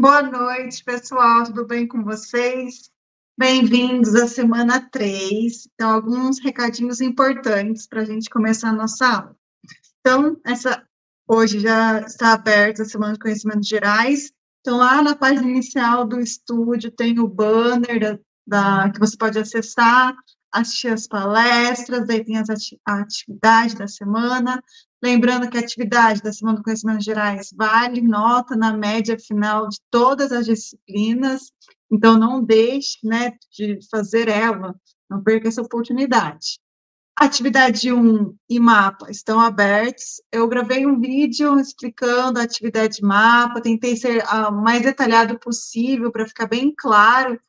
Boa noite, pessoal, tudo bem com vocês? Bem-vindos à semana 3. Então, alguns recadinhos importantes para a gente começar a nossa aula. Então, hoje já está aberta a Semana de Conhecimentos Gerais. Então, lá na página inicial do estúdio tem o banner que você pode acessar, assistir as palestras, daí tem a atividade da semana. Lembrando que a atividade da Semana de Conhecimentos Gerais vale nota na média final de todas as disciplinas, então não deixe, né, de fazer ela, não perca essa oportunidade. Atividade 1 e mapa estão abertos. Eu gravei um vídeo explicando a atividade mapa, tentei ser o mais detalhado possível para ficar bem claro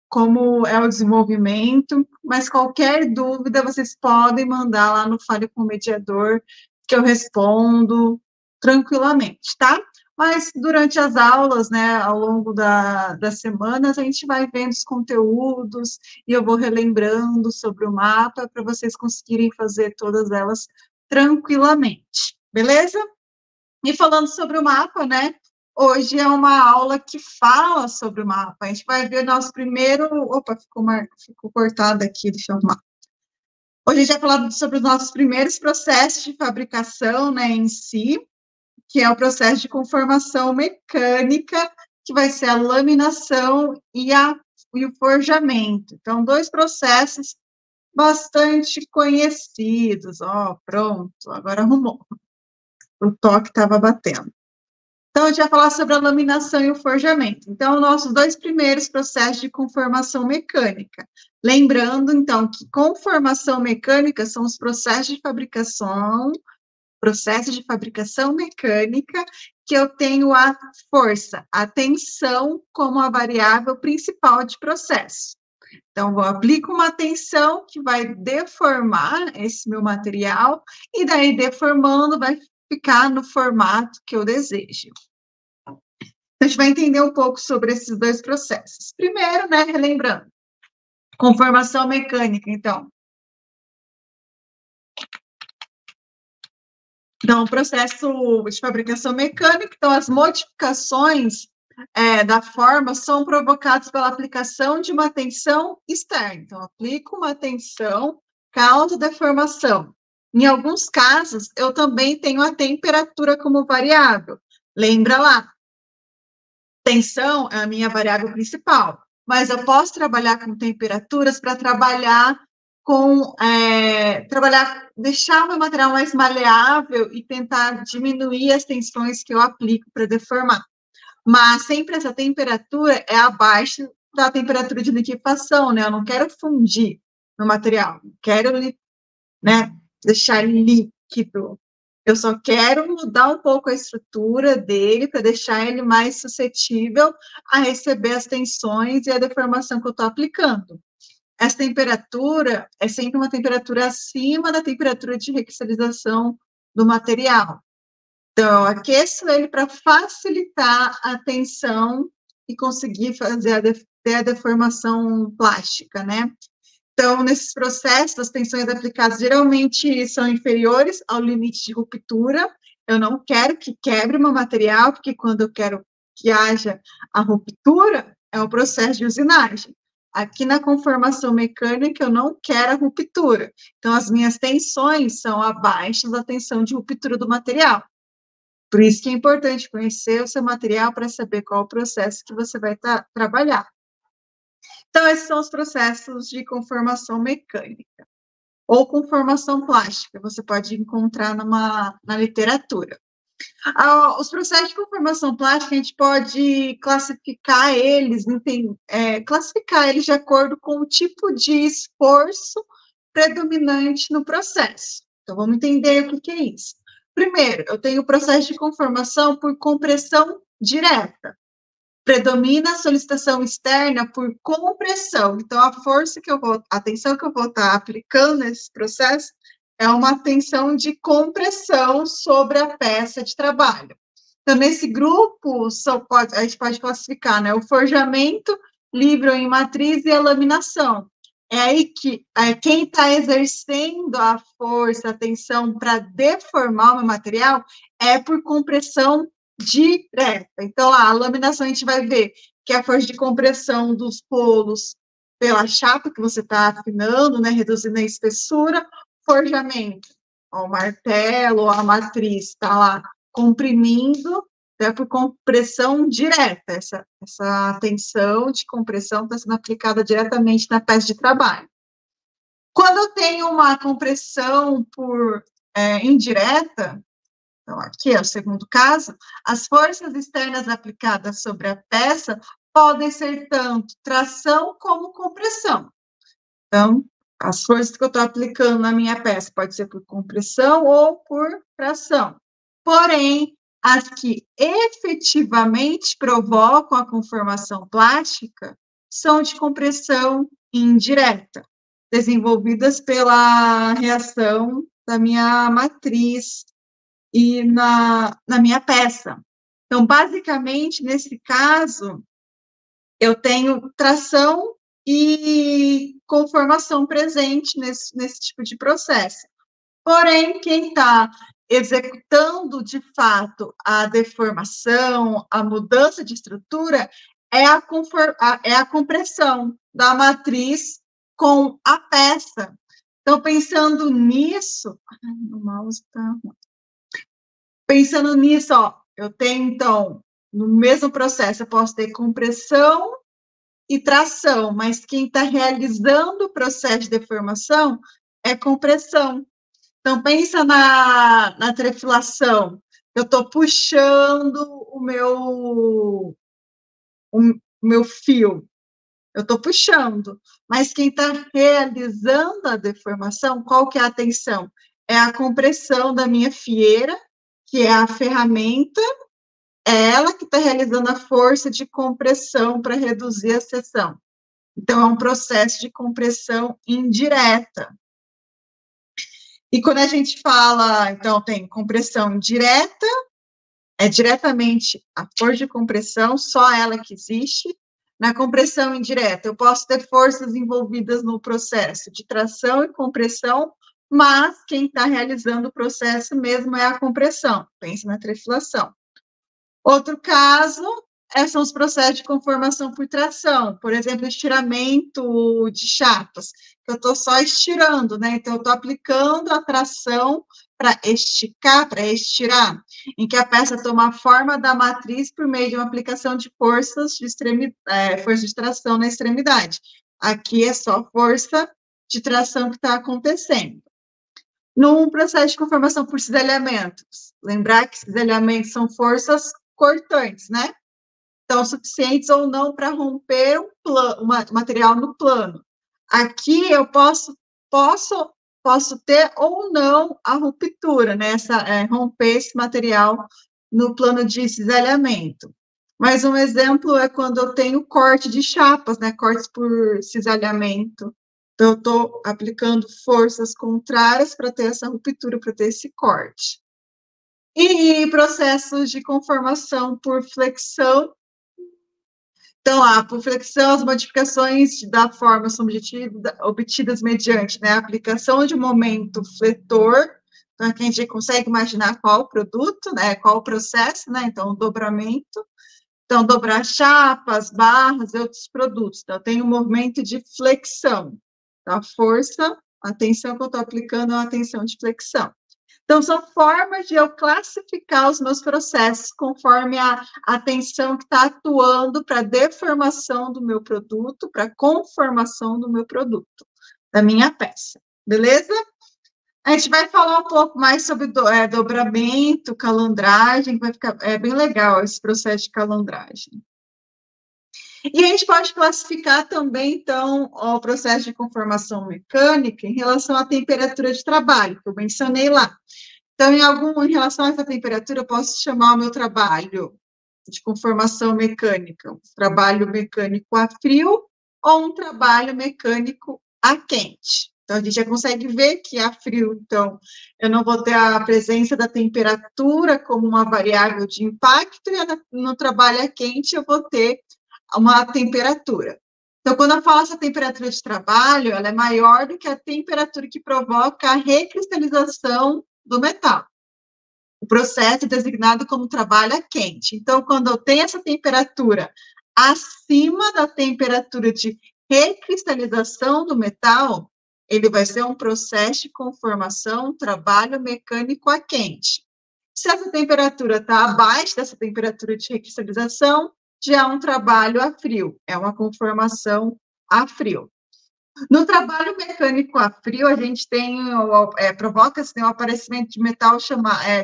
como é o desenvolvimento, mas qualquer dúvida vocês podem mandar lá no Fale com o Mediador, que eu respondo tranquilamente, tá? Mas durante as aulas, né, ao longo das semanas, a gente vai vendo os conteúdos e eu vou relembrando sobre o mapa para vocês conseguirem fazer todas elas tranquilamente, beleza? E falando sobre o mapa, né, hoje é uma aula que fala sobre o mapa. A gente vai ver o nosso primeiro... Opa, ficou cortado aqui, deixa eu arrumar. Hoje a gente vai falar sobre os nossos primeiros processos de fabricação, né, em si, que é o processo de conformação mecânica, que vai ser a laminação e o forjamento. Então, dois processos bastante conhecidos. Ó, pronto, agora arrumou. O toque estava batendo. Então, a gente vai falar sobre a laminação e o forjamento. Então, nossos dois primeiros processos de conformação mecânica. Lembrando, então, que conformação mecânica são os processos de fabricação mecânica, que eu tenho a força, a tensão como a variável principal de processo. Então, eu aplico uma tensão que vai deformar esse meu material, e daí, deformando, vai ficar no formato que eu desejo. A gente vai entender um pouco sobre esses dois processos. Primeiro, né, relembrando, conformação mecânica, então. Então, o processo de fabricação mecânica, então, as modificações da forma são provocadas pela aplicação de uma tensão externa. Então, aplico uma tensão, causa deformação. Em alguns casos, eu também tenho a temperatura como variável. Lembra lá, tensão é a minha variável principal, mas eu posso trabalhar com temperaturas para deixar o meu material mais maleável e tentar diminuir as tensões que eu aplico para deformar. Mas sempre essa temperatura é abaixo da temperatura de liquefação, né? Eu não quero fundir no material, quero, né, deixar ele líquido. Eu só quero mudar um pouco a estrutura dele para deixar ele mais suscetível a receber as tensões e a deformação que eu estou aplicando. Essa temperatura é sempre uma temperatura acima da temperatura de recristalização do material. Então, eu aqueço ele para facilitar a tensão e conseguir ter a deformação plástica, né? Então, nesses processos, as tensões aplicadas geralmente são inferiores ao limite de ruptura. Eu não quero que quebre o meu material, porque quando eu quero que haja a ruptura, é o processo de usinagem. Aqui na conformação mecânica, eu não quero a ruptura. Então, as minhas tensões são abaixo da tensão de ruptura do material. Por isso que é importante conhecer o seu material para saber qual o processo que você vai trabalhar. Então, esses são os processos de conformação mecânica, ou conformação plástica, você pode encontrar na literatura. Os processos de conformação plástica, a gente pode classificar eles de acordo com o tipo de esforço predominante no processo. Então, vamos entender o que é isso. Primeiro, eu tenho o processo de conformação por compressão direta. Predomina a solicitação externa por compressão. Então, a tensão que eu vou estar aplicando nesse processo é uma tensão de compressão sobre a peça de trabalho. Então, nesse grupo, a gente pode classificar, né, o forjamento, livre ou em matriz e a laminação. É aí que quem está exercendo a força, a tensão para deformar o meu material é por compressão direta. Então, lá, a laminação a gente vai ver que é a força de compressão dos polos pela chapa que você está afinando, né, reduzindo a espessura, forjamento, ó, o martelo, a matriz está lá comprimindo, é por compressão direta, essa tensão de compressão está sendo aplicada diretamente na peça de trabalho. Quando eu tenho uma compressão por indireta, então aqui é o segundo caso, as forças externas aplicadas sobre a peça podem ser tanto tração como compressão. Então, as forças que eu estou aplicando na minha peça pode ser por compressão ou por tração. Porém, as que efetivamente provocam a conformação plástica são de compressão indireta, desenvolvidas pela reação da minha matriz e na minha peça. Então, basicamente, nesse caso, eu tenho tração e conformação presente nesse tipo de processo. Porém, quem está executando, de fato, a deformação, a mudança de estrutura, é a compressão da matriz com a peça. Então, pensando nisso... Ai, o mouse está... Pensando nisso, ó, eu tenho, então, no mesmo processo, eu posso ter compressão e tração, mas quem está realizando o processo de deformação é compressão. Então, pensa na trefilação. Eu estou puxando o meu fio. Eu estou puxando. Mas quem está realizando a deformação, qual que é a tensão? É a compressão da minha fieira, que é a ferramenta, é ela que está realizando a força de compressão para reduzir a seção. Então, é um processo de compressão indireta. E quando a gente fala, então, tem compressão direta, é diretamente a força de compressão, só ela que existe. Na compressão indireta, eu posso ter forças envolvidas no processo de tração e compressão, mas quem está realizando o processo mesmo é a compressão. Pense na trefilação. Outro caso são os processos de conformação por tração, por exemplo, estiramento de chapas, que eu estou só estirando, né? Então, eu estou aplicando a tração para esticar, para estirar, em que a peça toma a forma da matriz por meio de uma aplicação de forças força de tração na extremidade. Aqui é só força de tração que está acontecendo. Num processo de conformação por cisalhamentos, lembrar que cisalhamentos são forças cortantes, né? Então, suficientes ou não para romper um material no plano. Aqui eu posso ter ou não a ruptura, né? Romper esse material no plano de cisalhamento. Mas um exemplo é quando eu tenho corte de chapas, né? Cortes por cisalhamento. Então, eu estou aplicando forças contrárias para ter essa ruptura, para ter esse corte. E processos de conformação por flexão. Então, por flexão, as modificações da forma são obtidas mediante, né, a aplicação de momento fletor. Então, aqui a gente consegue imaginar qual o produto, né, qual o processo, né, então, o dobramento. Então, dobrar chapas, barras e outros produtos. Então, tem um movimento de flexão. Então, a força, a tensão que eu estou aplicando é uma tensão de flexão. Então, são formas de eu classificar os meus processos conforme a tensão que está atuando para a deformação do meu produto, para a conformação do meu produto, da minha peça. Beleza? A gente vai falar um pouco mais sobre dobramento, calandragem, que vai ficar bem legal esse processo de calandragem. E a gente pode classificar também, então, o processo de conformação mecânica em relação à temperatura de trabalho, que eu mencionei lá. Então, em relação a essa temperatura, eu posso chamar o meu trabalho de conformação mecânica, um trabalho mecânico a frio ou um trabalho mecânico a quente. Então, a gente já consegue ver que a frio, então, eu não vou ter a presença da temperatura como uma variável de impacto, e no trabalho a quente eu vou ter uma temperatura. Então, quando eu falo essa temperatura de trabalho, ela é maior do que a temperatura que provoca a recristalização do metal. O processo é designado como trabalho a quente. Então, quando eu tenho essa temperatura acima da temperatura de recristalização do metal, ele vai ser um processo de conformação, trabalho mecânico a quente. Se essa temperatura está abaixo dessa temperatura de recristalização, já é um trabalho a frio, é uma conformação a frio. No trabalho mecânico a frio, a gente tem, provoca-se o aparecimento de metal,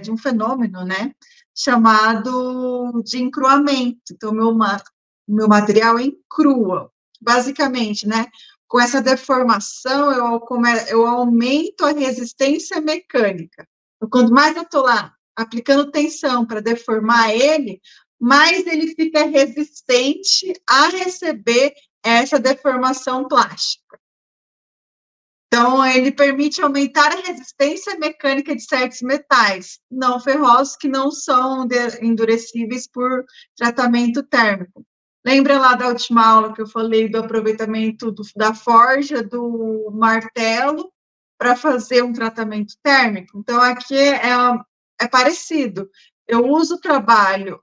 de um fenômeno, né, chamado de encruamento. Então, meu material encrua, basicamente, né, com essa deformação, eu aumento a resistência mecânica. Então, quanto mais eu estou lá aplicando tensão para deformar ele, mais ele fica resistente a receber essa deformação plástica. Então, ele permite aumentar a resistência mecânica de certos metais não ferrosos que não são endurecíveis por tratamento térmico. Lembra lá da última aula que eu falei do aproveitamento da forja do martelo para fazer um tratamento térmico? Então, aqui é parecido. Eu uso o trabalho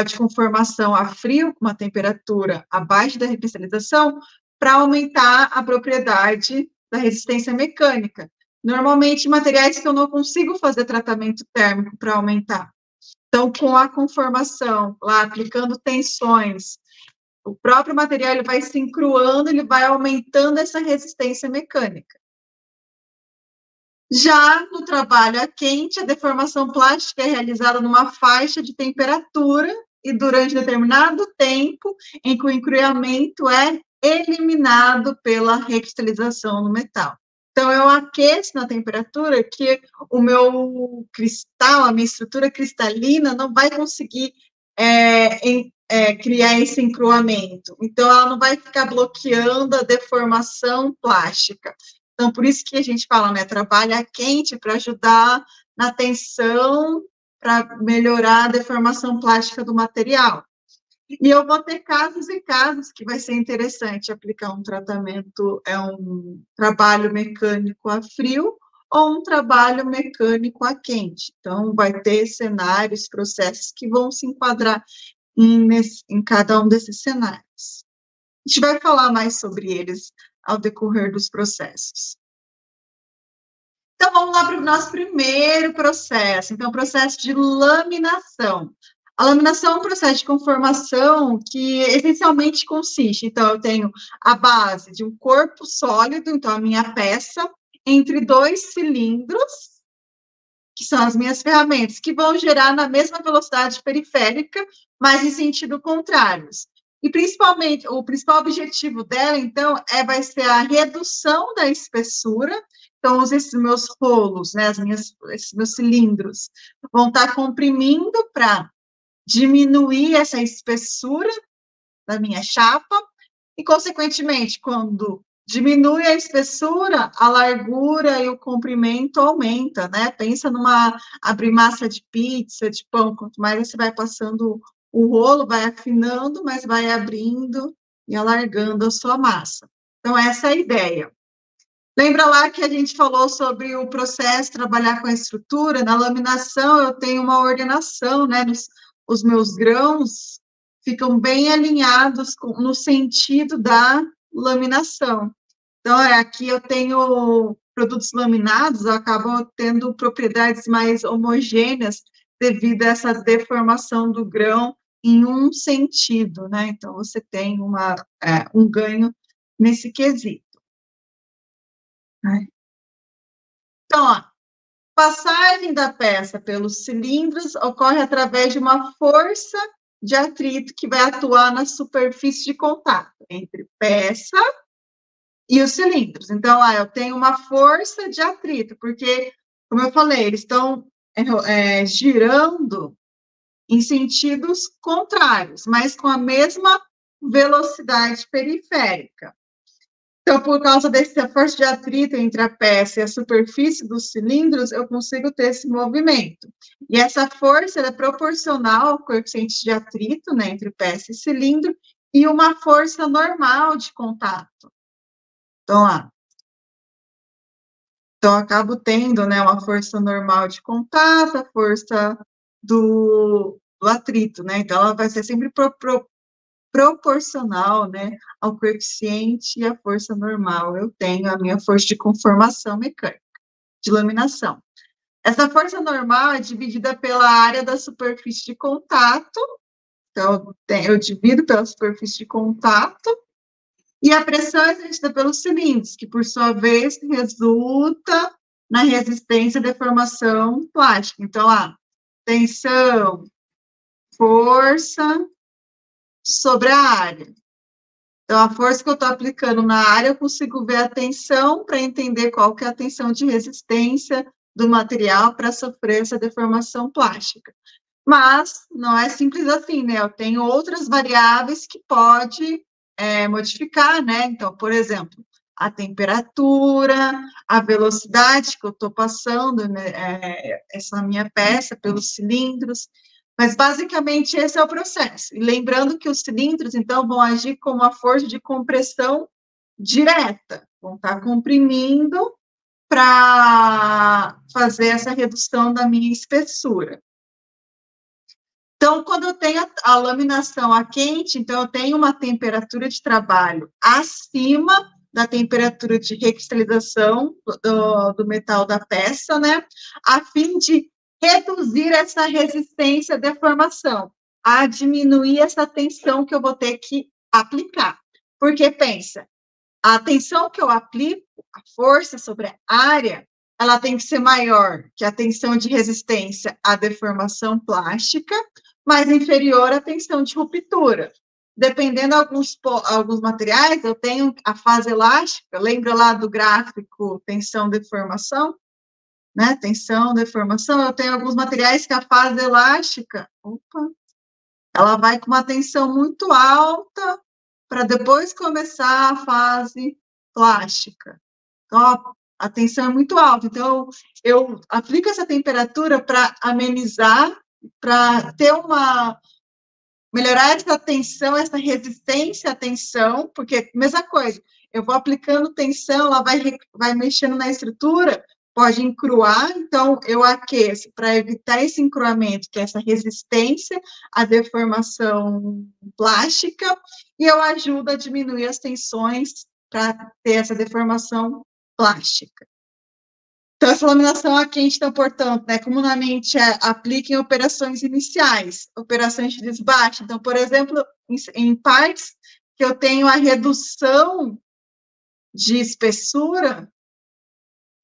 de conformação a frio, com uma temperatura abaixo da recristalização, para aumentar a propriedade da resistência mecânica. Normalmente, materiais que eu não consigo fazer tratamento térmico para aumentar. Então, com a conformação, lá aplicando tensões, o próprio material ele vai se encruando, ele vai aumentando essa resistência mecânica. Já no trabalho a quente, a deformação plástica é realizada numa faixa de temperatura e durante determinado tempo em que o encruamento é eliminado pela recristalização do metal. Então, eu aqueço na temperatura que o meu cristal, a minha estrutura cristalina, não vai conseguir criar esse encruamento. Então, ela não vai ficar bloqueando a deformação plástica. Então, por isso que a gente fala, né, trabalha quente para ajudar na tensão, para melhorar a deformação plástica do material. E eu vou ter casos e casos que vai ser interessante aplicar um tratamento, um trabalho mecânico a frio ou um trabalho mecânico a quente. Então, vai ter cenários, processos que vão se enquadrar em cada um desses cenários. A gente vai falar mais sobre eles ao decorrer dos processos. Então, vamos lá para o nosso primeiro processo. Então, o processo de laminação. A laminação é um processo de conformação que essencialmente consiste, então, eu tenho a base de um corpo sólido, então, a minha peça, entre dois cilindros, que são as minhas ferramentas, que vão gerar na mesma velocidade periférica, mas em sentido contrários. E, principalmente, o principal objetivo dela, então, vai ser a redução da espessura. Então, esses meus rolos, né, esses meus cilindros, vão estar comprimindo para diminuir essa espessura da minha chapa, e, consequentemente, quando diminui a espessura, a largura e o comprimento aumenta, né? Pensa abrir massa de pizza, de pão, quanto mais você vai passando o rolo, vai afinando, mas vai abrindo e alargando a sua massa. Então, essa é a ideia. Lembra lá que a gente falou sobre o processo, trabalhar com a estrutura? Na laminação, eu tenho uma ordenação, né? Os meus grãos ficam bem alinhados no sentido da laminação. Então, aqui eu tenho produtos laminados, acabam tendo propriedades mais homogêneas devido a essa deformação do grão em um sentido, né? Então, você tem um ganho nesse quesito. Então, ó, passagem da peça pelos cilindros ocorre através de uma força de atrito que vai atuar na superfície de contato entre peça e os cilindros. Então, eu tenho uma força de atrito, porque, como eu falei, eles estão girando em sentidos contrários, mas com a mesma velocidade periférica. Então, por causa dessa força de atrito entre a peça e a superfície dos cilindros, eu consigo ter esse movimento. E essa força é proporcional ao coeficiente de atrito, né, entre peça e cilindro, e uma força normal de contato. Então, Então, eu acabo tendo, né, uma força normal de contato, a força do atrito, né? Então, ela vai ser sempre proporcional, né, ao coeficiente e à força normal. Eu tenho a minha força de conformação mecânica, de laminação. Essa força normal é dividida pela área da superfície de contato, então, eu divido pela superfície de contato, e a pressão é exercida pelos cilindros, que, por sua vez, resulta na resistência à deformação plástica. Então, tensão, força sobre a área. Então, a força que eu estou aplicando na área, eu consigo ver a tensão para entender qual que é a tensão de resistência do material para sofrer essa deformação plástica. Mas não é simples assim, né? Eu tenho outras variáveis que pode modificar, né? Então, por exemplo, a temperatura, a velocidade que eu estou passando, né, essa minha peça pelos cilindros, mas basicamente esse é o processo. E lembrando que os cilindros, então, vão agir como a força de compressão direta, vão estar comprimindo para fazer essa redução da minha espessura. Então, quando eu tenho a laminação a quente, então eu tenho uma temperatura de trabalho acima da temperatura de recristalização do metal da peça, né, a fim de reduzir essa resistência à deformação, a diminuir essa tensão que eu vou ter que aplicar. Porque, pensa, a tensão que eu aplico, a força sobre a área, ela tem que ser maior que a tensão de resistência à deformação plástica, mas inferior à tensão de ruptura. Dependendo de alguns materiais, eu tenho a fase elástica, lembra lá do gráfico tensão-deformação? Né? Tensão, deformação, eu tenho alguns materiais que a fase elástica, ela vai com uma tensão muito alta para depois começar a fase plástica. Então, a tensão é muito alta. Então, eu aplico essa temperatura para amenizar, para ter melhorar essa tensão, essa resistência à tensão, porque, mesma coisa, eu vou aplicando tensão, ela vai mexendo na estrutura, pode encruar, então eu aqueço para evitar esse encruamento, que é essa resistência à deformação plástica, e eu ajudo a diminuir as tensões para ter essa deformação plástica. Então, essa laminação a quente, então, portanto, né, comumente aplica em operações iniciais, operações de desbaste. Então, por exemplo, em partes que eu tenho a redução de espessura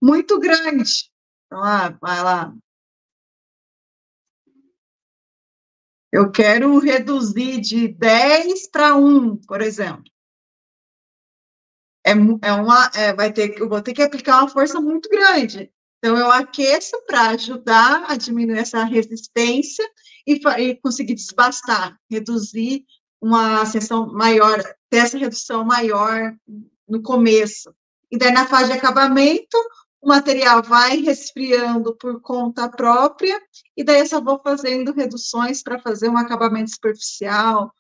muito grande. Então, vai lá. Eu quero reduzir de 10 para 1, por exemplo. Eu vou ter que aplicar uma força muito grande. Então, eu aqueço para ajudar a diminuir essa resistência e conseguir desbastar, reduzir uma seção maior, ter essa redução maior no começo. E daí, na fase de acabamento, o material vai resfriando por conta própria, e daí eu só vou fazendo reduções para fazer um acabamento superficial,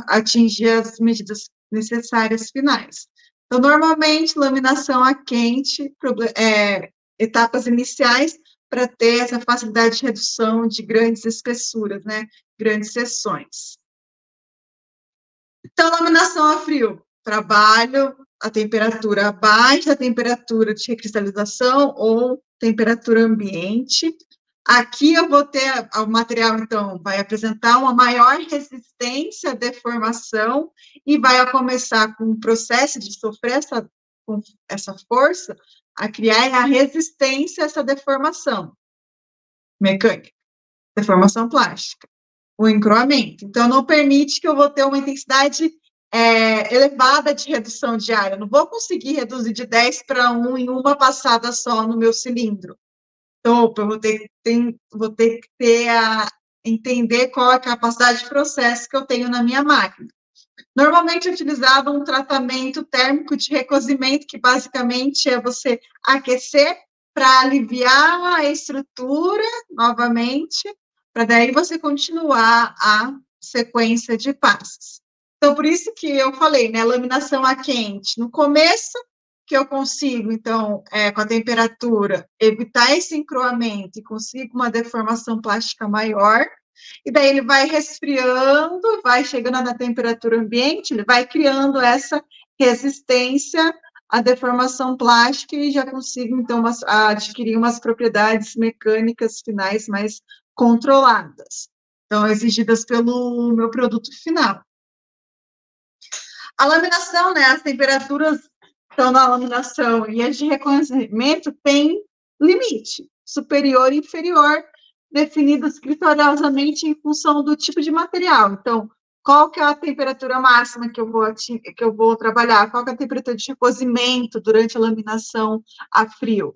atingir as medidas necessárias finais. Então, normalmente, laminação a quente, etapas iniciais, para ter essa facilidade de redução de grandes espessuras, né? Grandes seções. Então, laminação a frio, trabalho a temperatura abaixo da temperatura de recristalização ou temperatura ambiente. Aqui eu vou ter, o material, então, vai apresentar uma maior resistência à deformação e vai começar com o processo de sofrer essa força a criar a resistência a essa deformação mecânica, deformação plástica, o encroamento. Então, não permite que eu vou ter uma intensidade elevada de redução de área. Eu não vou conseguir reduzir de 10 para 1 em uma passada só no meu cilindro. Então, eu vou ter que entender qual é a capacidade de processo que eu tenho na minha máquina. Normalmente é utilizado um tratamento térmico de recozimento, que basicamente é você aquecer para aliviar a estrutura novamente, para daí você continuar a sequência de passos. Então, por isso que eu falei, né, laminação a quente. No começo, que eu consigo, então, com a temperatura, evitar esse encroamento e consigo uma deformação plástica maior, e daí ele vai resfriando, vai chegando na temperatura ambiente, ele vai criando essa resistência à deformação plástica e já consigo, então, adquirir umas propriedades mecânicas finais mais controladas, então, exigidas pelo meu produto final. A laminação, né, as temperaturas estão na laminação e as de reconhecimento têm limite, superior e inferior, definidos criteriosamente em função do tipo de material. Então, qual que é a temperatura máxima que eu vou trabalhar? Qual que é a temperatura de recozimento durante a laminação a frio?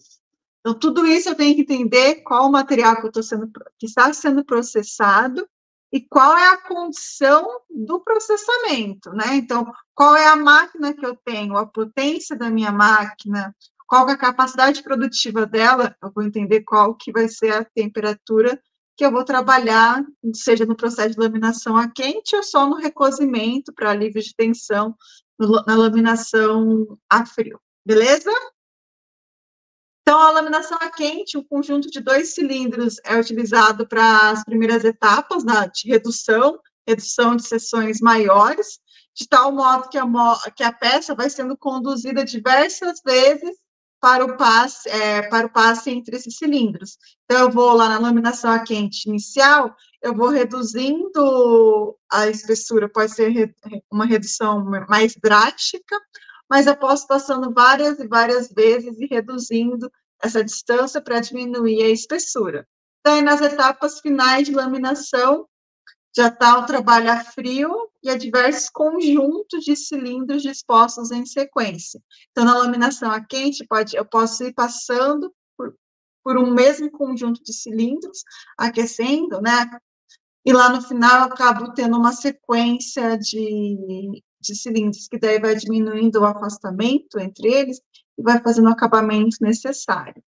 Então, tudo isso eu tenho que entender qual o material que está sendo processado e qual é a condição do processamento, né? Então, qual é a máquina que eu tenho, a potência da minha máquina, qual é a capacidade produtiva dela, eu vou entender qual que vai ser a temperatura que eu vou trabalhar, seja no processo de laminação a quente ou só no recozimento para alívio de tensão na laminação a frio, beleza? Então, a laminação a quente, o conjunto de 2 cilindros é utilizado para as primeiras etapas, de redução de seções maiores, de tal modo que a peça vai sendo conduzida diversas vezes para o passe entre esses cilindros. Então, eu vou lá na laminação a quente inicial, eu vou reduzindo a espessura, pode ser uma redução mais drástica, mas eu posso passando várias e várias vezes e reduzindo essa distância para diminuir a espessura. Então, nas etapas finais de laminação, já está o trabalho a frio e a diversos conjuntos de cilindros dispostos em sequência. Então, na laminação a quente, eu posso ir passando por um mesmo conjunto de cilindros, aquecendo, né? E lá no final, eu acabo tendo uma sequência de cilindros, que daí vai diminuindo o afastamento entre eles e vai fazendo o acabamento necessário.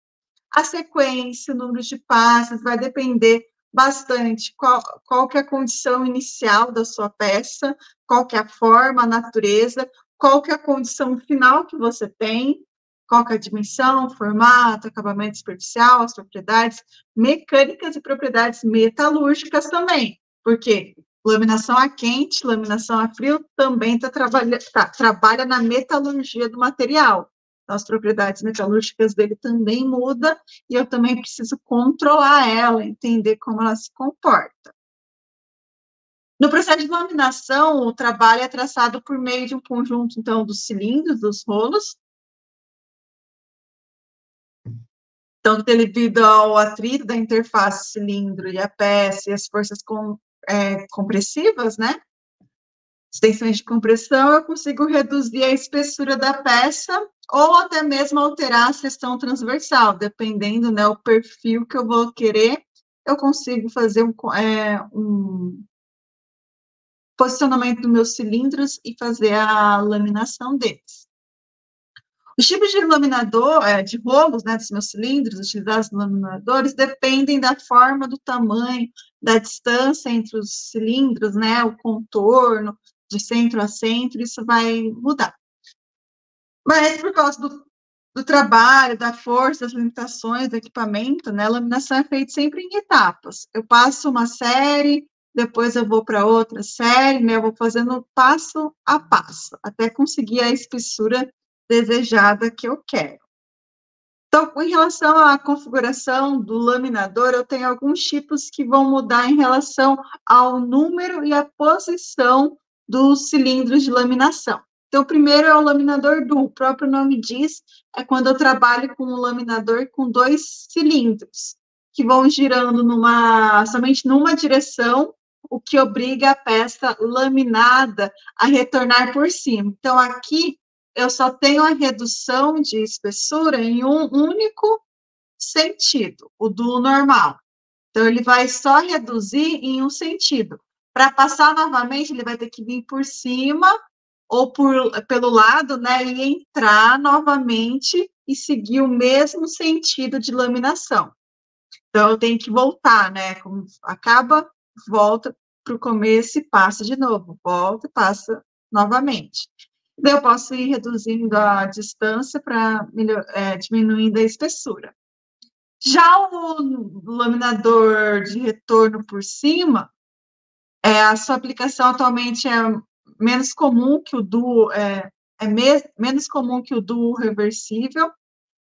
A sequência, o número de passes, vai depender bastante qual que é a condição inicial da sua peça, qual que é a forma, a natureza, qual que é a condição final que você tem, qual que é a dimensão, formato, acabamento superficial, as propriedades mecânicas e propriedades metalúrgicas também, porque laminação a quente, laminação a frio também trabalha na metalurgia do material. Então, as propriedades metalúrgicas dele também mudam e eu também preciso controlar ela, entender como ela se comporta. No processo de laminação, o trabalho é traçado por meio de um conjunto, então, dos cilindros, dos rolos. Então, devido ao atrito da interface cilindro e a peça e as forças compressivas, né? As tensões de compressão, eu consigo reduzir a espessura da peça ou até mesmo alterar a seção transversal, dependendo, né, o perfil que eu vou querer, eu consigo fazer um posicionamento dos meus cilindros e fazer a laminação deles. Os tipos de laminador, de rolos, né, dos meus cilindros, utilizados nos laminadores, dependem da forma, do tamanho, da distância entre os cilindros, né, o contorno, de centro a centro, isso vai mudar. Mas, por causa do trabalho, da força, das limitações do equipamento, né, a laminação é feita sempre em etapas. Eu passo uma série, depois eu vou para outra série, né, eu vou fazendo passo a passo, até conseguir a espessura desejada que eu quero. Então, em relação à configuração do laminador, eu tenho alguns tipos que vão mudar em relação ao número e à posição dos cilindros de laminação. Então, o primeiro é o laminador duo, o próprio nome diz, é quando eu trabalho com um laminador com 2 cilindros, que vão girando somente numa direção, o que obriga a peça laminada a retornar por cima. Então, aqui, eu só tenho a redução de espessura em um único sentido, o do normal. Então, ele vai só reduzir em um sentido. Para passar novamente, ele vai ter que vir por cima ou pelo lado, né, e entrar novamente e seguir o mesmo sentido de laminação. Então, eu tenho que voltar, né, como acaba, volta para o começo e passa de novo, volta e passa novamente. Daí eu posso ir reduzindo a distância para diminuindo a espessura. Já o laminador de retorno por cima, a sua aplicação atualmente é menos comum que o duo, menos comum que o duo reversível.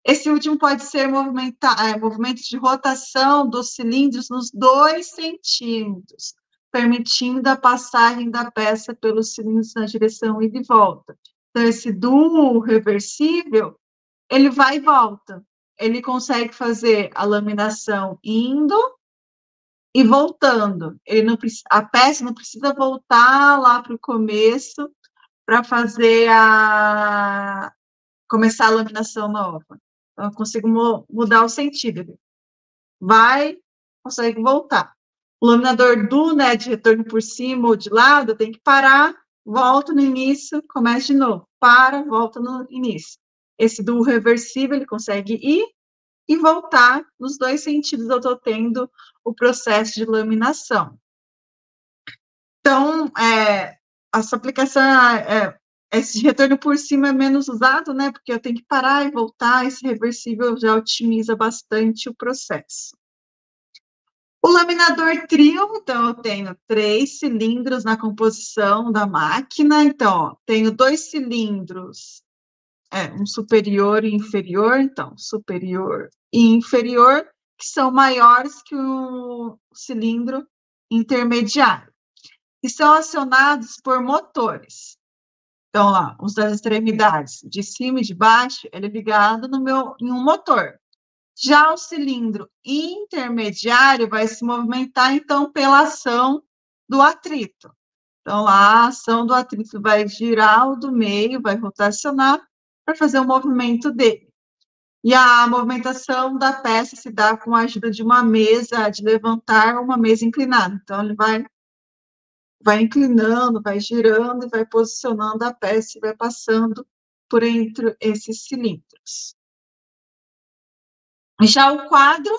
Esse último pode ser movimentos de rotação dos cilindros nos 2 centímetros, permitindo a passagem da peça pelos cilindros na direção ida e volta. Então, esse duo reversível, ele vai e volta. Ele consegue fazer a laminação indo e voltando. A peça não precisa voltar lá para o começo para fazer começar a laminação nova. Então, eu consigo mudar o sentido. Vai, consegue voltar. O laminador de retorno por cima ou de lado, tem que parar, volta no início, começa de novo. Para, volta no início. Esse do reversível, ele consegue ir e voltar. Nos 2 sentidos, eu estou tendo o processo de laminação. Então, essa aplicação, esse retorno por cima é menos usado, né? Porque eu tenho que parar e voltar, esse reversível já otimiza bastante o processo. O laminador trio, então, eu tenho 3 cilindros na composição da máquina, então, ó, tenho 2 cilindros, um superior e inferior, então, superior e inferior, que são maiores que o cilindro intermediário, e são acionados por motores. Então, lá, os das extremidades, de cima e de baixo, ele é ligado em um motor. Já o cilindro intermediário vai se movimentar, então, pela ação do atrito. Então, a ação do atrito vai girar o do meio, vai rotacionar para fazer o movimento dele. E a movimentação da peça se dá com a ajuda de uma mesa, de levantar uma mesa inclinada. Então, ele vai inclinando, vai girando, vai posicionando a peça e vai passando por entre esses cilindros. Já o quadro,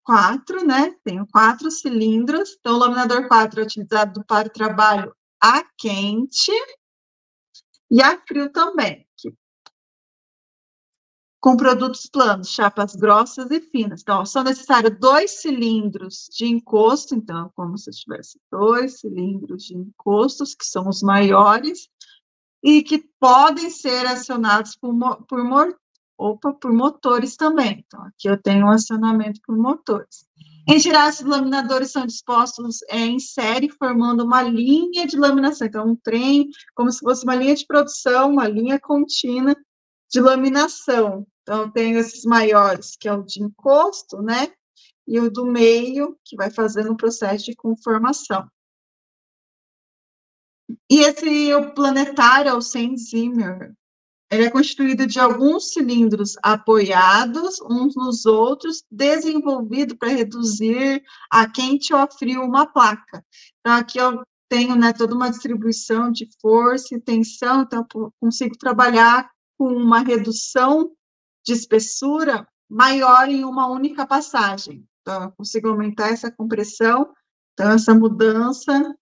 4, né? Tenho 4 cilindros. Então, o laminador 4 é utilizado para o trabalho a quente e a frio também, com produtos planos, chapas grossas e finas. Então, são necessários 2 cilindros de encosto, então, como se eu tivesse 2 cilindros de encostos, que são os maiores, e que podem ser acionados por motores também. Então, aqui eu tenho um acionamento por motores. Em geral, esses laminadores são dispostos em série, formando uma linha de laminação. Então, um trem, como se fosse uma linha de produção, uma linha contínua de laminação. Então, eu tenho esses maiores, que é o de encosto, né? E o do meio, que vai fazendo o processo de conformação. E o planetário, o Saint-Zimmer, ele é constituído de alguns cilindros apoiados uns nos outros, desenvolvido para reduzir a quente ou a frio uma placa. Então, aqui eu tenho, né, toda uma distribuição de força e tensão, então eu consigo trabalhar com uma redução de espessura maior em uma única passagem. Então, eu consigo aumentar essa compressão, então essa mudança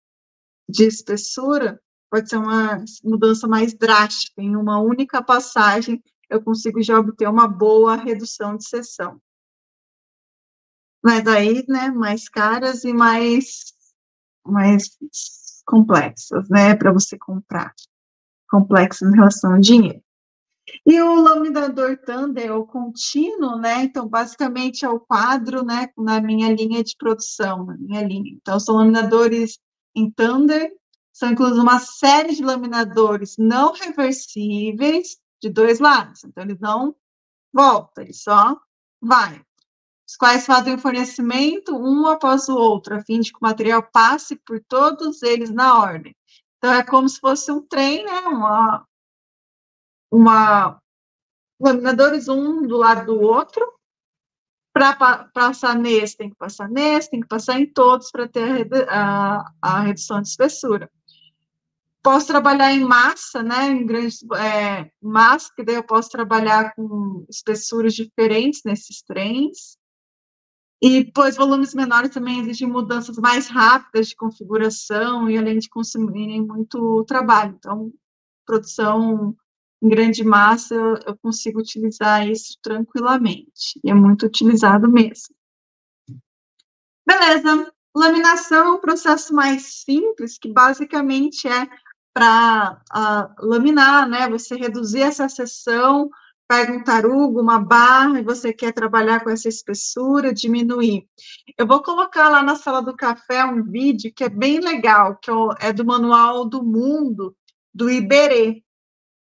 de espessura pode ser uma mudança mais drástica, em uma única passagem eu consigo já obter uma boa redução de seção. Mas aí, né, mais caras e mais complexas, né, para você comprar, complexas em relação ao dinheiro. E o laminador Thunder é o contínuo, né, então, basicamente, é o quadro, né, na minha linha de produção, na minha linha. Então, são laminadores em Thunder, são inclusos uma série de laminadores não reversíveis de 2 lados. Então, eles não voltam, eles só vai. Os quais fazem o fornecimento um após o outro, a fim de que o material passe por todos eles na ordem. Então, é como se fosse um trem, né? Laminadores um do lado do outro. Para passar nesse, tem que passar nesse, tem que passar em todos para ter a redução de espessura. Posso trabalhar em massa, né, em grandes massa, que daí eu posso trabalhar com espessuras diferentes nesses trens. E, pois, volumes menores também exigem mudanças mais rápidas de configuração e além de consumirem muito trabalho. Então, produção em grande massa, eu consigo utilizar isso tranquilamente, e é muito utilizado mesmo. Beleza, laminação é um processo mais simples, que basicamente é para laminar, né? Você reduzir essa seção, pega um tarugo, uma barra, e você quer trabalhar com essa espessura, diminuir. Eu vou colocar lá na sala do café um vídeo que é bem legal, que é do Manual do Mundo, do Iberê.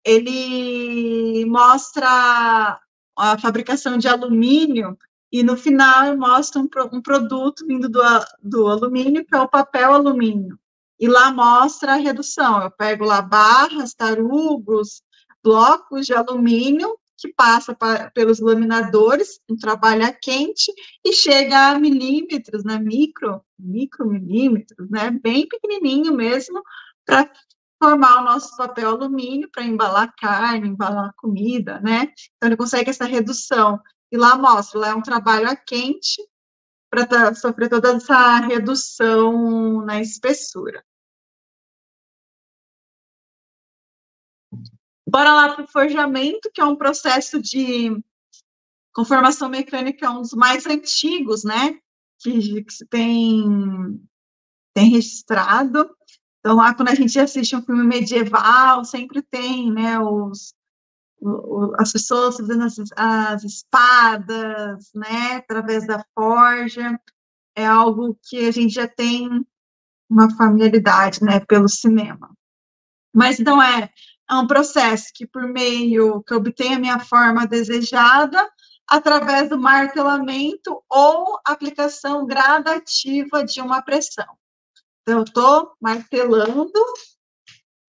Ele mostra a fabricação de alumínio e no final mostra um produto vindo do alumínio, que é o papel alumínio. E lá mostra a redução. Eu pego lá barras, tarugos, blocos de alumínio que passa pelos laminadores, um trabalho a quente, e chega a milímetros, né, micromilímetros, né, bem pequenininho mesmo, para formar o nosso papel alumínio para embalar carne, embalar comida, né? Então, ele consegue essa redução. E lá mostra, lá é um trabalho a quente para sofrer toda essa redução na espessura. Bora lá para o forjamento, que é um processo de conformação mecânica, um dos mais antigos, né? Que se tem registrado. Então, lá, quando a gente assiste um filme medieval, sempre tem, né, as pessoas fazendo as espadas, né, através da forja. É algo que a gente já tem uma familiaridade, né, pelo cinema. Mas não é um processo que, por meio que obtém a minha forma desejada, através do martelamento ou aplicação gradativa de uma pressão. Então, eu estou martelando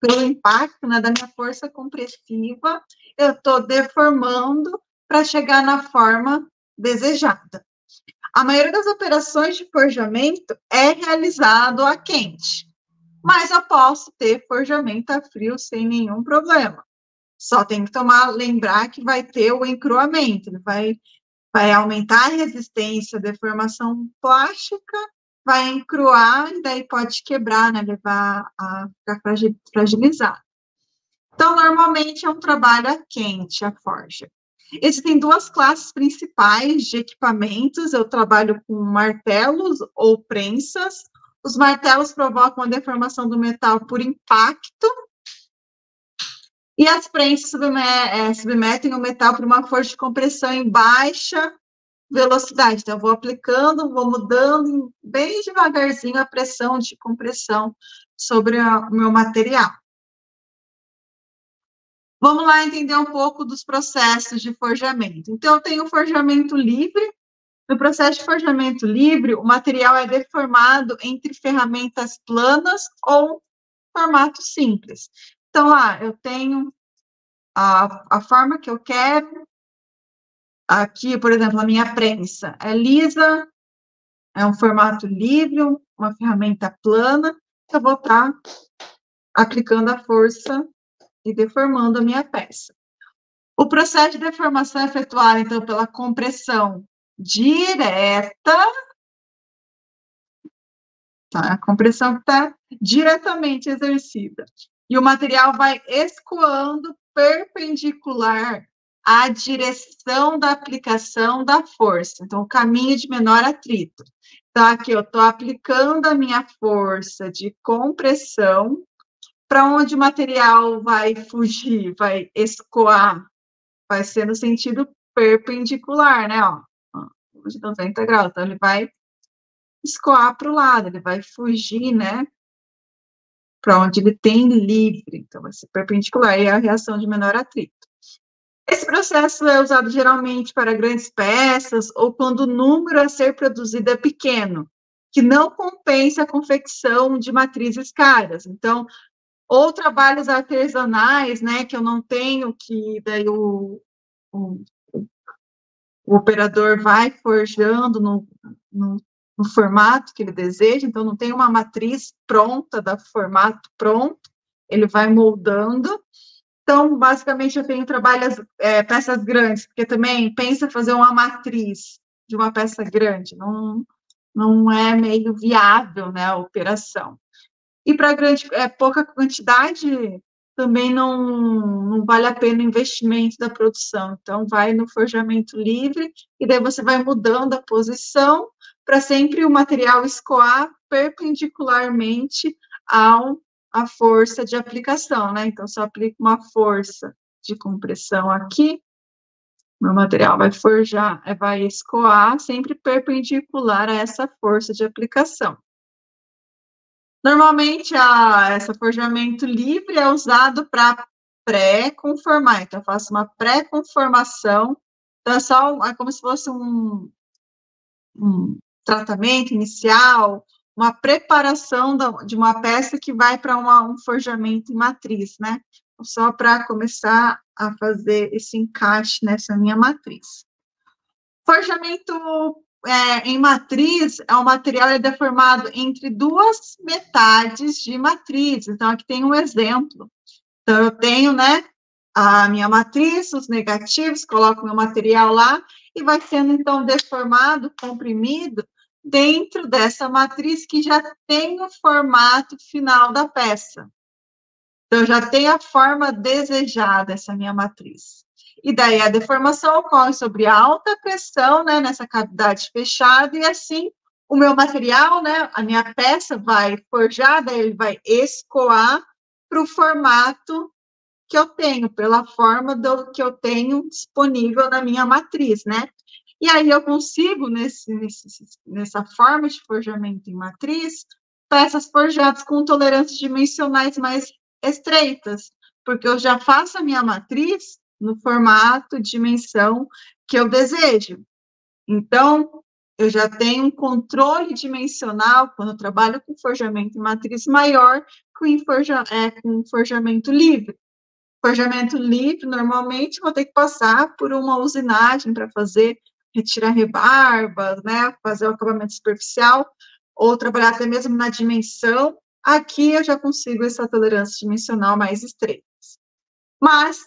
pelo impacto, né, da minha força compressiva, eu estou deformando para chegar na forma desejada. A maioria das operações de forjamento é realizado a quente, mas eu posso ter forjamento a frio sem nenhum problema. Só tem que lembrar que vai ter o encruamento, ele vai aumentar a resistência à deformação plástica, vai encruar, e daí pode quebrar, né, levar a ficar fragilizado. Então, normalmente é um trabalho a quente, a forja. Existem duas classes principais de equipamentos, eu trabalho com martelos ou prensas. Os martelos provocam a deformação do metal por impacto, e as prensas submetem o metal por uma força de compressão em baixa velocidade. Então, eu vou aplicando, vou mudando bem devagarzinho a pressão de compressão sobre o meu material. Vamos lá entender um pouco dos processos de forjamento. Então, eu tenho o forjamento livre. No processo de forjamento livre, o material é deformado entre ferramentas planas ou formato simples. Então, lá, eu tenho a forma que eu quero. Aqui, por exemplo, a minha prensa é lisa, é um formato livre, uma ferramenta plana, eu vou estar aplicando a força e deformando a minha peça. O processo de deformação é efetuado, então, pela compressão direta, tá? A compressão que está diretamente exercida. E o material vai escoando perpendicular à direção da aplicação da força. Então, o caminho de menor atrito. Então, aqui eu estou aplicando a minha força de compressão, para onde o material vai fugir, vai escoar, vai ser no sentido perpendicular, né, ó, de 90 graus, então ele vai escoar para o lado, ele vai fugir, né, para onde ele tem livre, então vai ser perpendicular, e é a reação de menor atrito. Esse processo é usado geralmente para grandes peças, ou quando o número a ser produzido é pequeno, que não compensa a confecção de matrizes caras, então, ou trabalhos artesanais, né, que eu não tenho, que daí o operador vai forjando no formato que ele deseja, então não tem uma matriz pronta, da formato pronto, ele vai moldando. Então, basicamente, eu tenho peças grandes, porque também pensa fazer uma matriz de uma peça grande, não é meio viável, né, a operação. E para pouca quantidade, também não vale a pena o investimento da produção. Então, vai no forjamento livre, e daí você vai mudando a posição para sempre o material escoar perpendicularmente à força de aplicação, né? Então, se eu aplico uma força de compressão aqui, meu material vai forjar, vai escoar sempre perpendicular a essa força de aplicação. Normalmente, esse forjamento livre é usado para pré-conformar. Então, eu faço uma pré-conformação. Então, é como se fosse um tratamento inicial, uma preparação de uma peça que vai para um forjamento em matriz, né? Só para começar a fazer esse encaixe nessa minha matriz. Forjamento em matriz, o material é deformado entre duas metades de matriz. Então, aqui tem um exemplo. Então, eu tenho, né, a minha matriz, os negativos, coloco meu material lá, e vai sendo, então, deformado, comprimido, dentro dessa matriz que já tem o formato final da peça. Então, já tem a forma desejada, essa minha matriz. E daí a deformação ocorre sobre alta pressão, né, nessa cavidade fechada, e assim o meu material, né, a minha peça vai forjar, daí ele vai escoar para o formato que eu tenho, pela forma que eu tenho disponível na minha matriz, né? E aí eu consigo, nessa forma de forjamento em matriz, peças forjadas com tolerâncias dimensionais mais estreitas, porque eu já faço a minha matriz no formato, dimensão que eu desejo. Então, eu já tenho um controle dimensional, quando eu trabalho com forjamento em matriz, maior que com forjamento livre. Forjamento livre, normalmente, vou ter que passar por uma usinagem para retirar rebarbas, né, fazer o acabamento superficial, ou trabalhar até mesmo na dimensão. Aqui eu já consigo essa tolerância dimensional mais estreita. Mas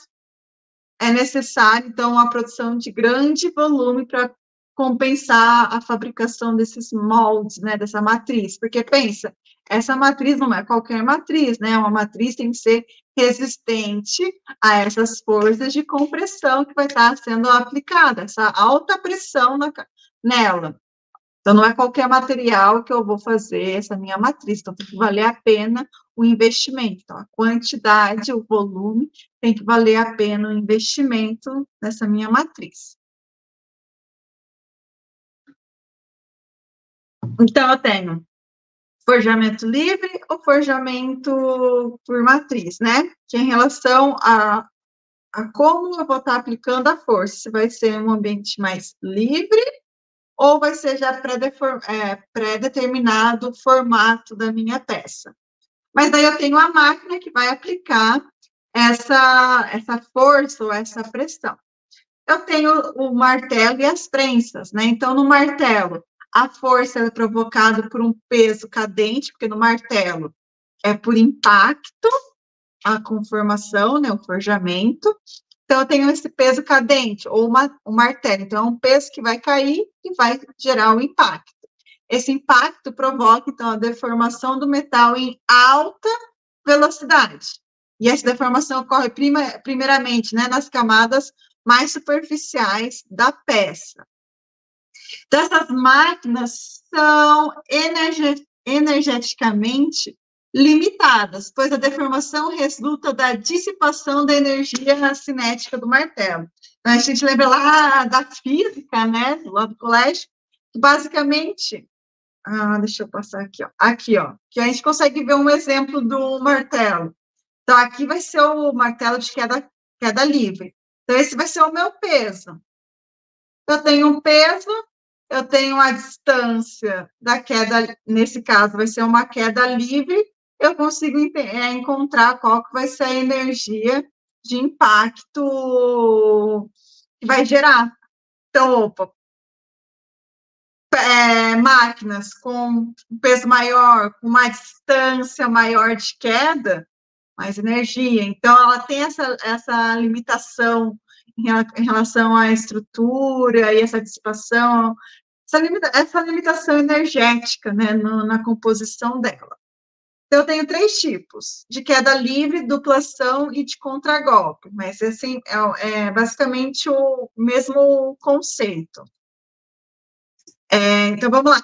é necessário, então, a produção de grande volume para compensar a fabricação desses moldes, né, dessa matriz, porque pensa, essa matriz não é qualquer matriz, né, uma matriz tem que ser resistente a essas forças de compressão que vai estar sendo aplicada, essa alta pressão nela. Então, não é qualquer material que eu vou fazer essa minha matriz, então tem que valer a pena o investimento. Então, a quantidade, o volume, tem que valer a pena o investimento nessa minha matriz. Então, eu tenho forjamento livre ou forjamento por matriz, né? Que é em relação a como eu vou estar aplicando a força, se vai ser um ambiente mais livre ou vai ser já pré-determinado o formato da minha peça. Mas daí eu tenho a máquina que vai aplicar essa força ou essa pressão. Eu tenho o martelo e as prensas, né? Então, no martelo, a força é provocada por um peso cadente, porque no martelo é por impacto, a conformação, né, o forjamento. Então, eu tenho esse peso cadente, ou um martelo. Então, é um peso que vai cair e vai gerar um impacto. Esse impacto provoca, então, a deformação do metal em alta velocidade. E essa deformação ocorre primeiramente, né, nas camadas mais superficiais da peça. Então, essas máquinas são energeticamente limitadas, pois a deformação resulta da dissipação da energia cinética do martelo. Então, a gente lembra lá da física, né, lá do colégio, que basicamente, deixa eu passar aqui, ó, que a gente consegue ver um exemplo do martelo. Então, aqui vai ser o martelo de queda livre. Então, esse vai ser o meu peso. Eu tenho um peso, eu tenho a distância da queda, nesse caso, vai ser uma queda livre, eu consigo encontrar qual que vai ser a energia de impacto que vai gerar. Então, opa, máquinas com um peso maior, com uma distância maior de queda, mais energia. Então, ela tem essa limitação em relação à estrutura e essa dissipação, essa limitação energética, né, na composição dela. Então, eu tenho 3 tipos, de queda livre, duplação e de contragolpe, mas, assim, é basicamente o mesmo conceito. Então, vamos lá.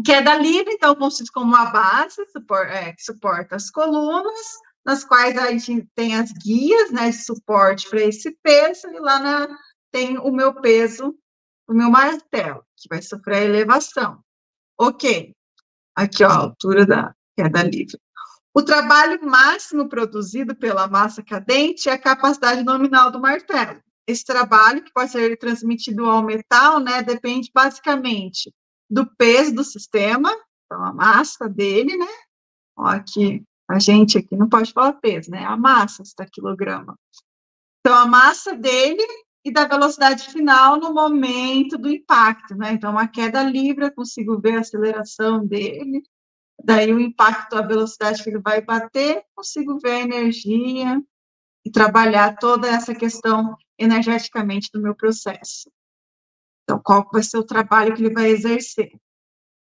Queda livre, então, consiste como uma base que suporta as colunas, nas quais a gente tem as guias, né, de suporte para esse peso, e lá tem o meu peso, o meu martelo, que vai sofrer a elevação. Ok, aqui, ó, a altura da queda livre. O trabalho máximo produzido pela massa cadente é a capacidade nominal do martelo. Esse trabalho, que pode ser transmitido ao metal, né, depende basicamente do peso do sistema, então a massa dele, né? Ó, aqui, a gente aqui não pode falar peso, né? A massa está quilograma. Então, a massa dele e da velocidade final no momento do impacto, né? Então, uma queda livre, eu consigo ver a aceleração dele, daí o impacto, a velocidade que ele vai bater, consigo ver a energia e trabalhar toda essa questão energeticamente do meu processo. Então, qual vai ser o trabalho que ele vai exercer?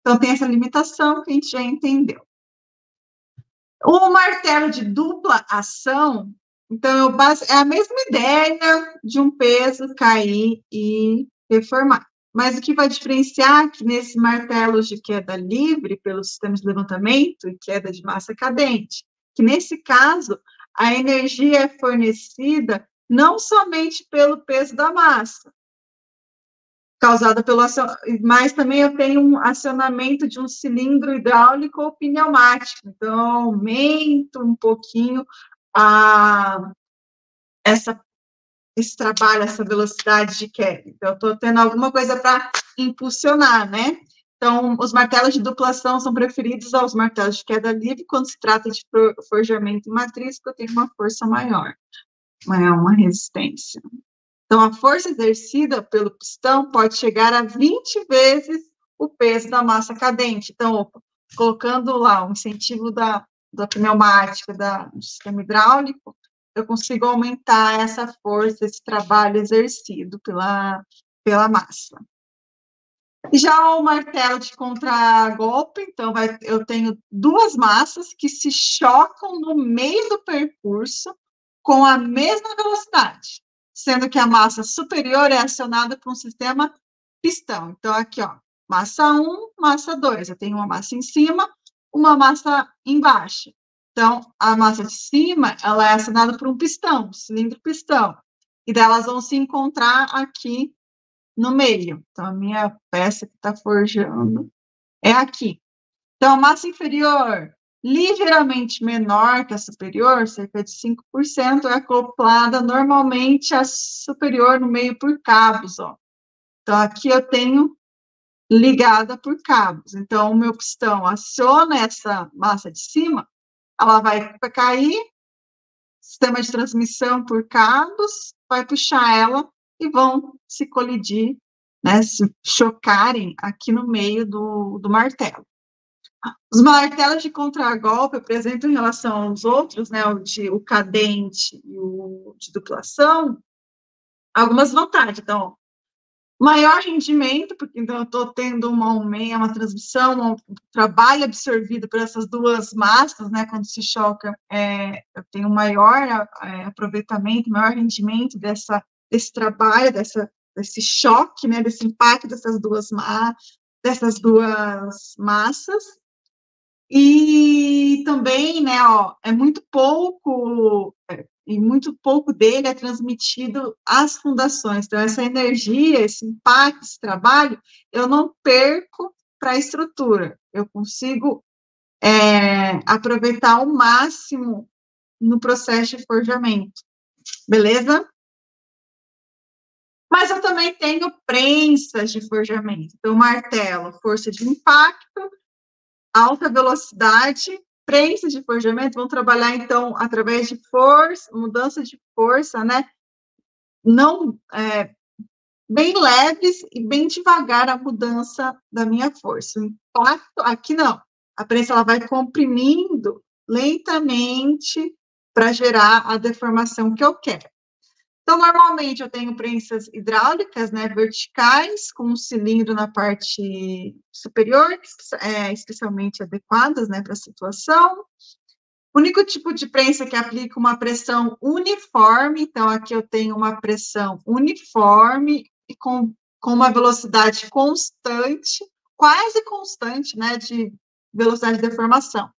Então, tem essa limitação que a gente já entendeu. O martelo de dupla ação, então, é a mesma ideia de um peso cair e reformar. Mas o que vai diferenciar que nesses martelos de queda livre, pelo sistema de levantamento e queda de massa cadente, que nesse caso, a energia é fornecida não somente pelo peso da massa, causada pelo mas também eu tenho um acionamento de um cilindro hidráulico ou pneumático, então aumento um pouquinho esse trabalho, essa velocidade de queda. Então, eu estou tendo alguma coisa para impulsionar, né? Então, os martelos de duplação são preferidos aos martelos de queda livre quando se trata de forjamento em matriz, porque eu tenho uma força maior, uma resistência. Então, a força exercida pelo pistão pode chegar a 20 vezes o peso da massa cadente. Então, colocando lá o incentivo da pneumática, do sistema hidráulico, eu consigo aumentar essa força, esse trabalho exercido pela massa. Já o martelo de contragolpe, então, eu tenho 2 massas que se chocam no meio do percurso com a mesma velocidade, sendo que a massa superior é acionada por um sistema pistão. Então, aqui, ó, massa 1, massa 2. Eu tenho uma massa em cima, uma massa embaixo. Então, a massa de cima, ela é acionada por um pistão, cilindro pistão. E delas vão se encontrar aqui no meio. Então, a minha peça que está forjando é aqui. Então, a massa inferior, ligeiramente menor que a superior, cerca de 5%, é acoplada normalmente à superior no meio por cabos, ó. Então, aqui eu tenho ligada por cabos. Então, o meu pistão aciona essa massa de cima, ela vai cair, sistema de transmissão por cabos, vai puxar ela e vão se colidir, né, se chocarem aqui no meio do martelo. Os martelos de contragolpe apresentam em relação aos outros, né, o cadente e o de duplação, algumas vantagens. Então, maior rendimento, porque então eu estou tendo uma transmissão, um trabalho absorvido por essas 2 massas, né, quando se choca, eu tenho maior aproveitamento, maior rendimento desse trabalho, desse choque, né, desse impacto dessas duas massas. E também, né, ó, e muito pouco dele é transmitido às fundações. Então, essa energia, esse impacto, esse trabalho, eu não perco para a estrutura. Eu consigo aproveitar ao máximo no processo de forjamento. Beleza? Mas eu também tenho prensas de forjamento. Então, martelo, força de impacto, alta velocidade, prensas de forjamento vão trabalhar, então, através de força, mudança de força, né? Não, bem leves e bem devagar a mudança da minha força. O impacto, aqui não. A prensa, ela vai comprimindo lentamente para gerar a deformação que eu quero. Então, normalmente, eu tenho prensas hidráulicas, né, verticais, com um cilindro na parte superior, especialmente adequadas, né, para a situação. O único tipo de prensa que aplica uma pressão uniforme, então, aqui eu tenho uma pressão uniforme e com uma velocidade constante, quase constante, né, de velocidade de deformação.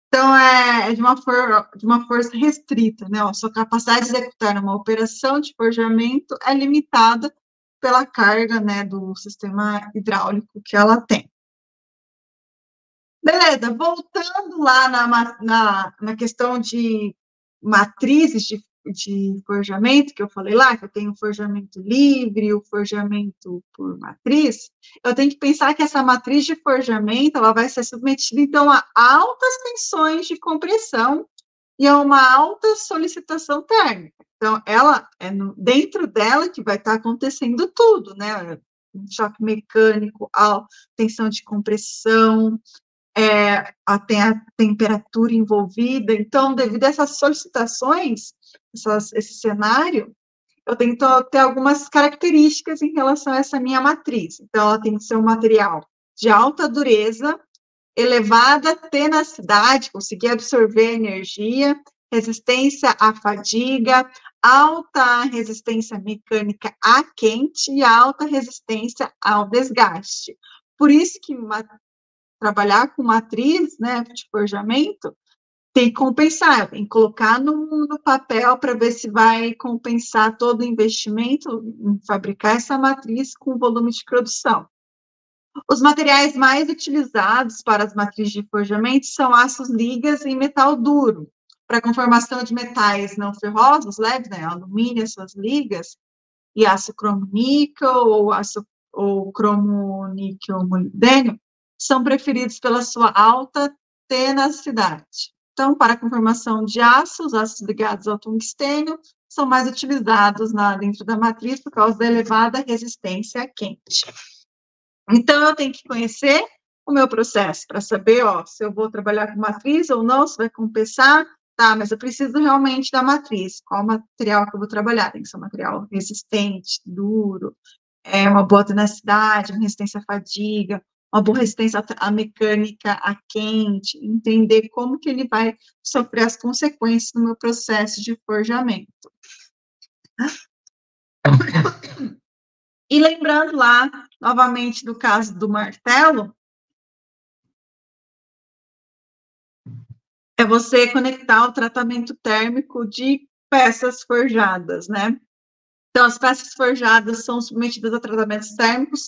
Então, é de uma força restrita, né? A sua capacidade de executar uma operação de forjamento é limitada pela carga, né, do sistema hidráulico que ela tem. Beleza, voltando lá na questão de matrizes de forjamento, que eu falei lá, que eu tenho o forjamento livre, o forjamento por matriz, eu tenho que pensar que essa matriz de forjamento, ela vai ser submetida, então, a altas tensões de compressão e a uma alta solicitação térmica. Então, ela dentro dela que vai estar acontecendo tudo, né? Choque mecânico, tensão de compressão, tem a temperatura envolvida. Então, devido a essas solicitações, esse cenário, eu tenho que ter algumas características em relação a essa minha matriz. Então, ela tem que ser um material de alta dureza, elevada tenacidade, conseguir absorver energia, resistência à fadiga, alta resistência mecânica a quente e alta resistência ao desgaste. Por isso que trabalhar com matriz, né, de forjamento, tem que compensar, tem que colocar no papel para ver se vai compensar todo o investimento em fabricar essa matriz com volume de produção. Os materiais mais utilizados para as matrizes de forjamento são aços ligas e metal duro. Para a conformação de metais não ferrosos, leves, né, alumínio, suas ligas, e aço cromo-níquel ou cromo-níquel molibdênio, são preferidos pela sua alta tenacidade. Então, para a conformação de aço, os aços ligados ao tungstênio são mais utilizados dentro da matriz por causa da elevada resistência a quente. Então, eu tenho que conhecer o meu processo para saber, se eu vou trabalhar com matriz ou não, se vai compensar. Tá, mas eu preciso realmente da matriz. Qual material que eu vou trabalhar? Tem que ser um material resistente, duro, uma boa tenacidade, uma resistência à fadiga, uma boa resistência à mecânica, a quente, entender como que ele vai sofrer as consequências no meu processo de forjamento. E lembrando lá, novamente, do caso do martelo, é você conectar o tratamento térmico de peças forjadas, né? Então, as peças forjadas são submetidas a tratamentos térmicos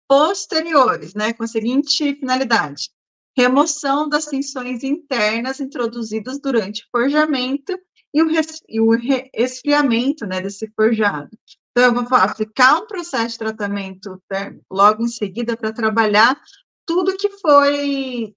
posteriores, né? Com a seguinte finalidade: remoção das tensões internas introduzidas durante o forjamento e o esfriamento, né, desse forjado. Então, eu vou aplicar um processo de tratamento térmico logo em seguida para trabalhar tudo que foi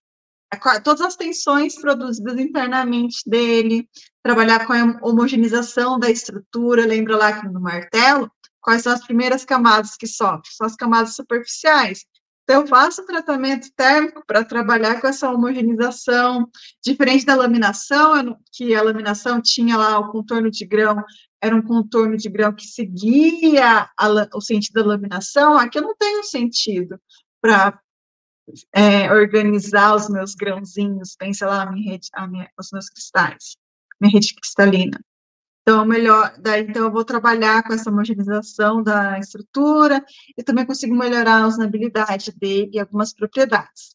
todas as tensões produzidas internamente dele, trabalhar com a homogeneização da estrutura. Lembra lá que no martelo, quais são as primeiras camadas que sofrem? São as camadas superficiais. Então, eu faço tratamento térmico para trabalhar com essa homogeneização, diferente da laminação, que a laminação tinha lá o contorno de grão, era um contorno de grão que seguia o sentido da laminação. Aqui eu não tenho sentido para organizar os meus grãozinhos, pensa lá os meus cristais, minha rede cristalina. Então, então eu vou trabalhar com essa homogeneização da estrutura e também consigo melhorar a usabilidade dele e algumas propriedades.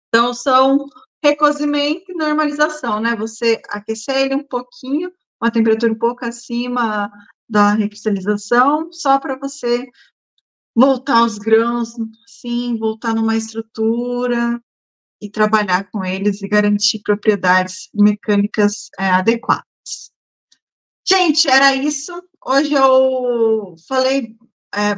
Então, são recozimento e normalização, né? Você aquecer ele um pouquinho, uma temperatura um pouco acima da recristalização, só para você voltar aos grãos, sim, voltar numa estrutura e trabalhar com eles e garantir propriedades mecânicas adequadas. Gente, era isso. Hoje eu falei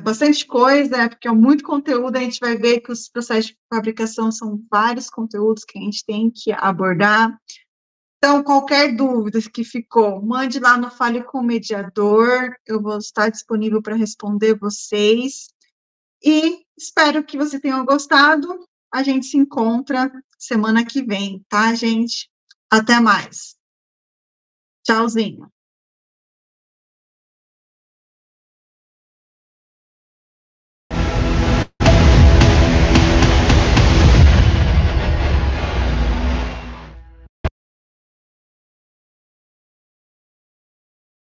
bastante coisa, porque é muito conteúdo. A gente vai ver que os processos de fabricação são vários conteúdos que a gente tem que abordar. Então, qualquer dúvida que ficou, mande lá no Fale com o Mediador. Eu vou estar disponível para responder vocês. E espero que vocês tenham gostado. A gente se encontra semana que vem, tá, gente? Até mais. Tchauzinho.